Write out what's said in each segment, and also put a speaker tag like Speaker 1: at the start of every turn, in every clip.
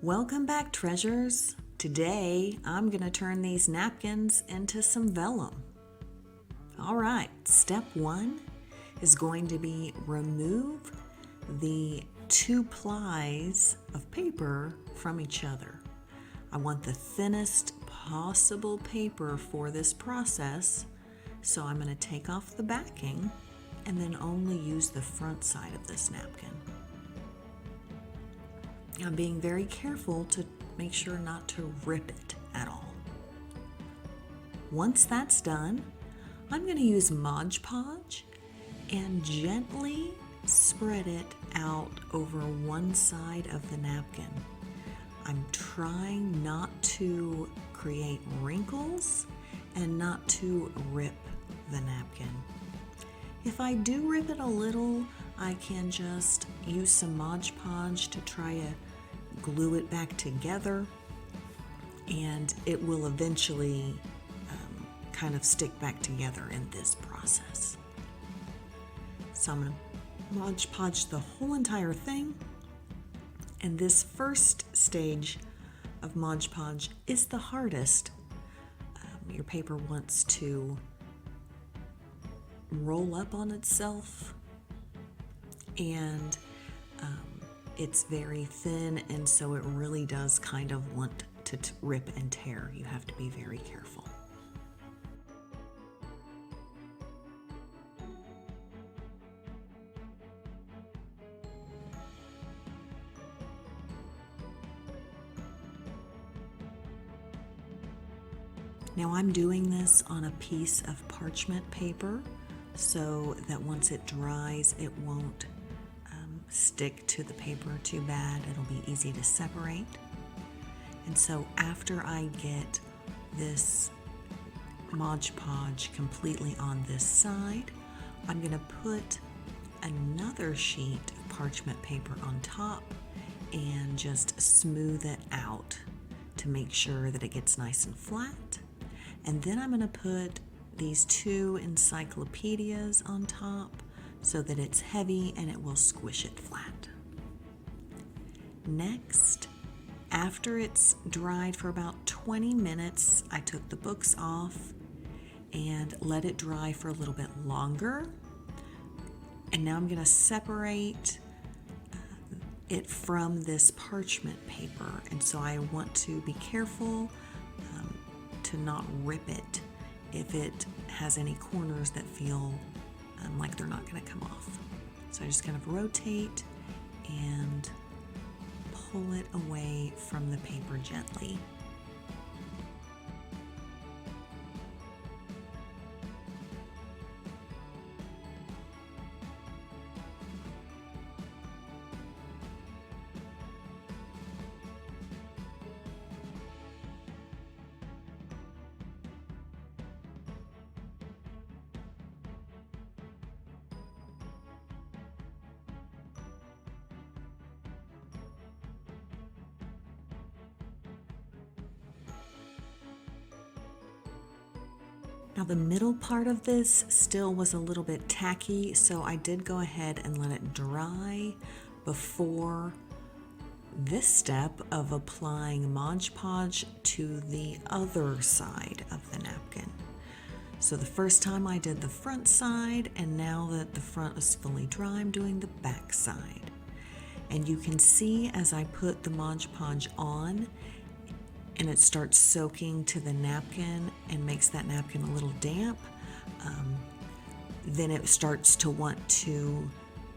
Speaker 1: Welcome back, treasures. Today, I'm going to turn these napkins into some vellum. All right, step one is going to be remove the 2 plies of paper from each other. I want the thinnest possible paper for this process, so I'm going to take off the backing and then only use the front side of this napkin. I'm being very careful to make sure not to rip it at all. Once that's done, I'm going to use Mod Podge and gently spread it out over one side of the napkin. I'm trying not to create wrinkles and not to rip the napkin. If I do rip it a little, I can just use some Mod Podge to try to glue it back together, and it will eventually kind of stick back together in this process. So I'm going to Mod Podge the whole entire thing, and this first stage of Mod Podge is the hardest. Your paper wants to roll up on itself, and it's very thin, and so it really does kind of want to rip and tear. You have to be very careful. Now I'm doing this on a piece of parchment paper so that once it dries, it won't stick to the paper too bad. It'll be easy to separate. And so after I get this Mod Podge completely on this side, I'm going to put another sheet of parchment paper on top and just smooth it out to make sure that it gets nice and flat. And then I'm going to put these 2 encyclopedias on top so that it's heavy and it will squish it flat. Next, after it's dried for about 20 minutes, I took the books off and let it dry for a little bit longer. And now I'm going to separate it from this parchment paper. And so I want to be careful to not rip it if it has any corners that feel like they're not going to come off. So I just kind of rotate and pull it away from the paper gently. Now the middle part of this still was a little bit tacky, so I did go ahead and let it dry before this step of applying Mod Podge to the other side of the napkin. So the first time I did the front side, and now that the front is fully dry, I'm doing the back side. And you can see as I put the Mod Podge on, and it starts soaking to the napkin and makes that napkin a little damp, then it starts to want to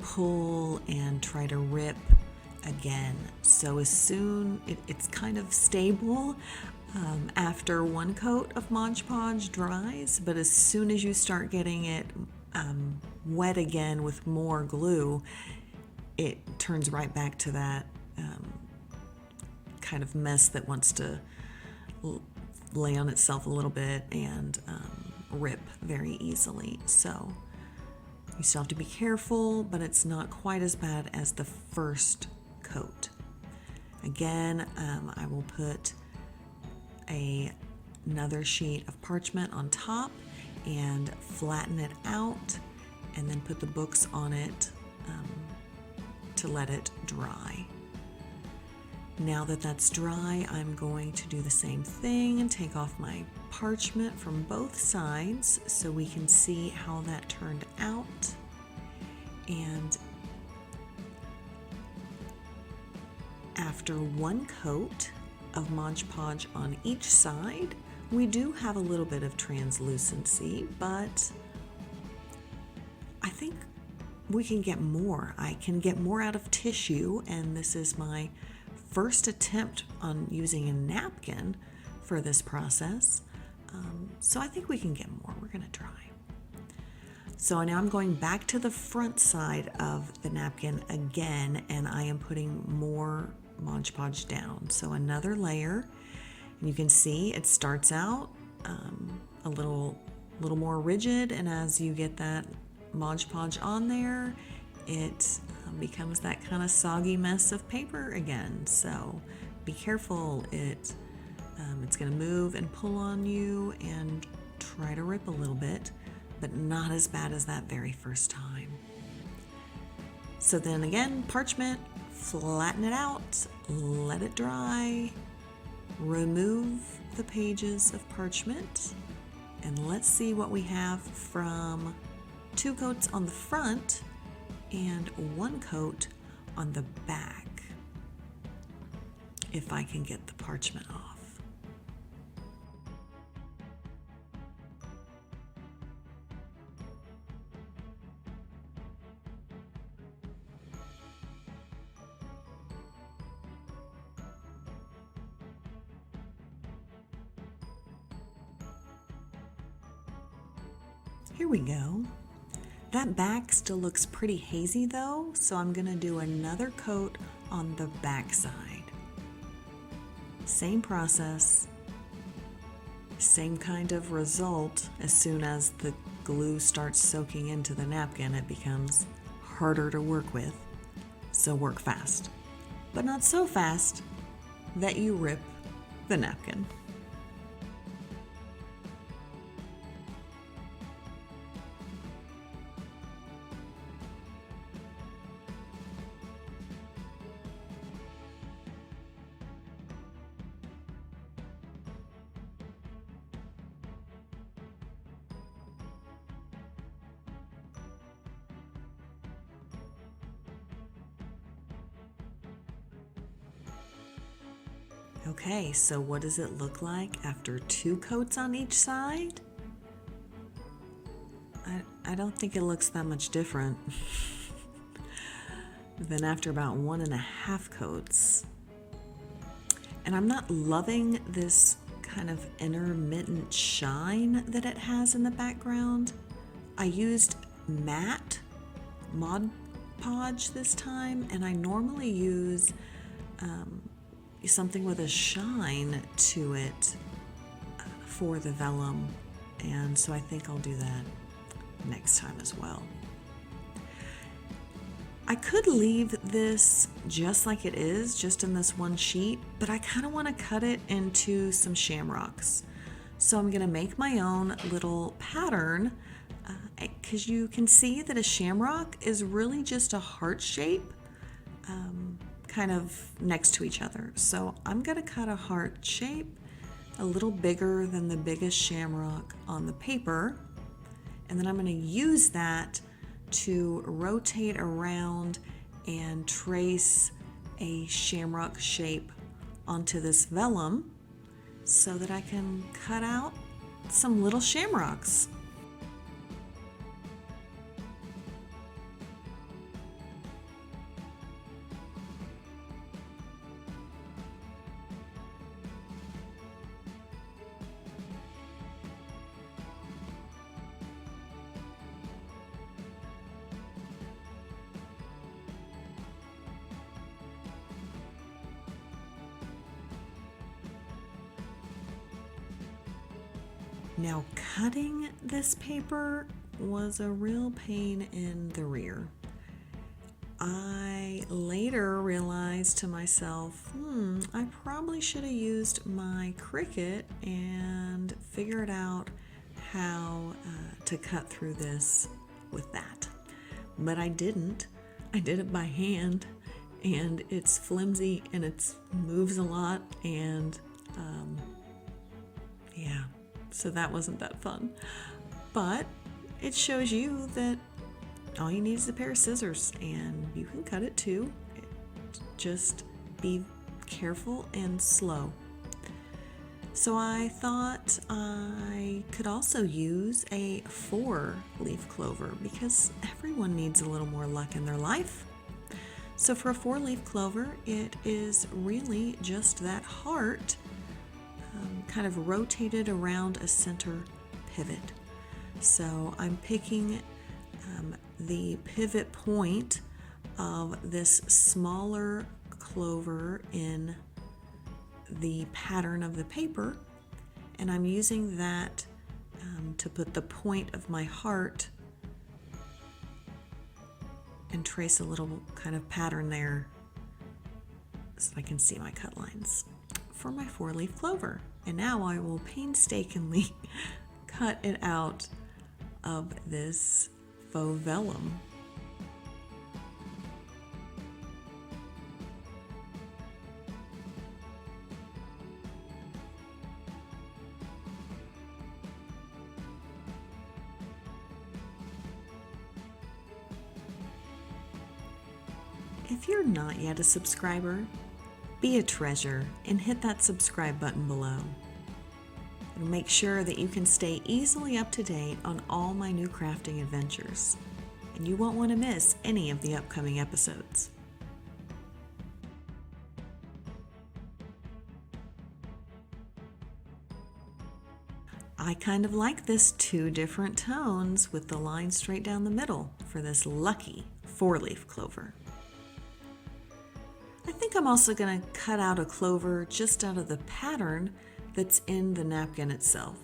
Speaker 1: pull and try to rip again. So as soon, it's kind of stable after one coat of Mod Podge dries, but as soon as you start getting it wet again with more glue, it turns right back to that kind of mess that wants to lay on itself a little bit and rip very easily. So you still have to be careful, but it's not quite as bad as the first coat. Again, I will put another sheet of parchment on top and flatten it out, and then put the books on it to let it dry. Now that that's dry, I'm going to do the same thing and take off my parchment from both sides so we can see how that turned out. And after one coat of Mod Podge on each side, we do have a little bit of translucency, but I think we can get more. I can get more out of tissue, and this is my first attempt on using a napkin for this process. So I think we can get more. We're gonna try. So now I'm going back to the front side of the napkin again, and I am putting more Mod Podge down. So another layer, and you can see it starts out a little more rigid, and as you get that Mod Podge on there, it becomes that kind of soggy mess of paper again. So be careful, it's going to move and pull on you and try to rip a little bit, but not as bad as that very first time. So then again, parchment, flatten it out, let it dry, remove the pages of parchment, and let's see what we have from 2 coats on the front and 1 coat on the back, if I can get the parchment off. Here we go. That back still looks pretty hazy though, so I'm gonna do another coat on the back side. Same process, same kind of result. As soon as the glue starts soaking into the napkin, it becomes harder to work with, so work fast. But not so fast that you rip the napkin. Okay, so what does it look like after 2 coats on each side? I don't think it looks that much different than after about 1.5 coats. And I'm not loving this kind of intermittent shine that it has in the background. I used matte Mod Podge this time, and I normally use something with a shine to it for the vellum, and so I think I'll do that next time as well. I could leave this just like it is, just in this one sheet, but I kind of want to cut it into some shamrocks. So I'm going to make my own little pattern, because you can see that a shamrock is really just a heart shape, kind of next to each other. So I'm going to cut a heart shape a little bigger than the biggest shamrock on the paper, and then I'm going to use that to rotate around and trace a shamrock shape onto this vellum so that I can cut out some little shamrocks. Now, cutting this paper was a real pain in the rear. I later realized to myself, I probably should have used my Cricut and figured out how to cut through this with that. But I didn't. I did it by hand, and it's flimsy and it moves a lot, and yeah, so that wasn't that fun. But it shows you that all you need is a pair of scissors and you can cut it too. Just be careful and slow. So I thought I could also use a 4-leaf clover because everyone needs a little more luck in their life. So for a 4-leaf clover, it is really just that heart kind of rotated around a center pivot. So I'm picking the pivot point of this smaller clover in the pattern of the paper, and I'm using that to put the point of my heart and trace a little kind of pattern there so I can see my cut lines for my 4-leaf clover. And now I will painstakingly cut it out of this faux vellum. If you're not yet a subscriber, be a treasure and hit that subscribe button below. And make sure that you can stay easily up to date on all my new crafting adventures, and you won't want to miss any of the upcoming episodes. I kind of like this 2 different tones with the line straight down the middle for this lucky 4-leaf clover. I think I'm also going to cut out a clover just out of the pattern that's in the napkin itself.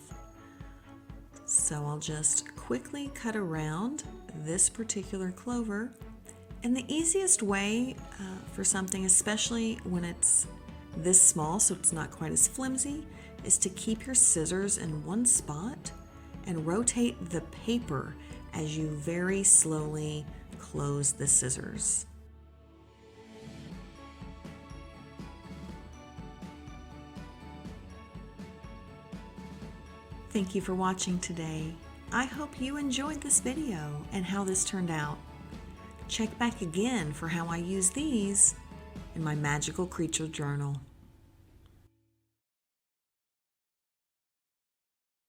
Speaker 1: So I'll just quickly cut around this particular clover. And the easiest way for something, especially when it's this small so it's not quite as flimsy, is to keep your scissors in one spot and rotate the paper as you very slowly close the scissors. Thank you for watching today. I hope you enjoyed this video and how this turned out. Check back again for how I use these in my magical creature journal.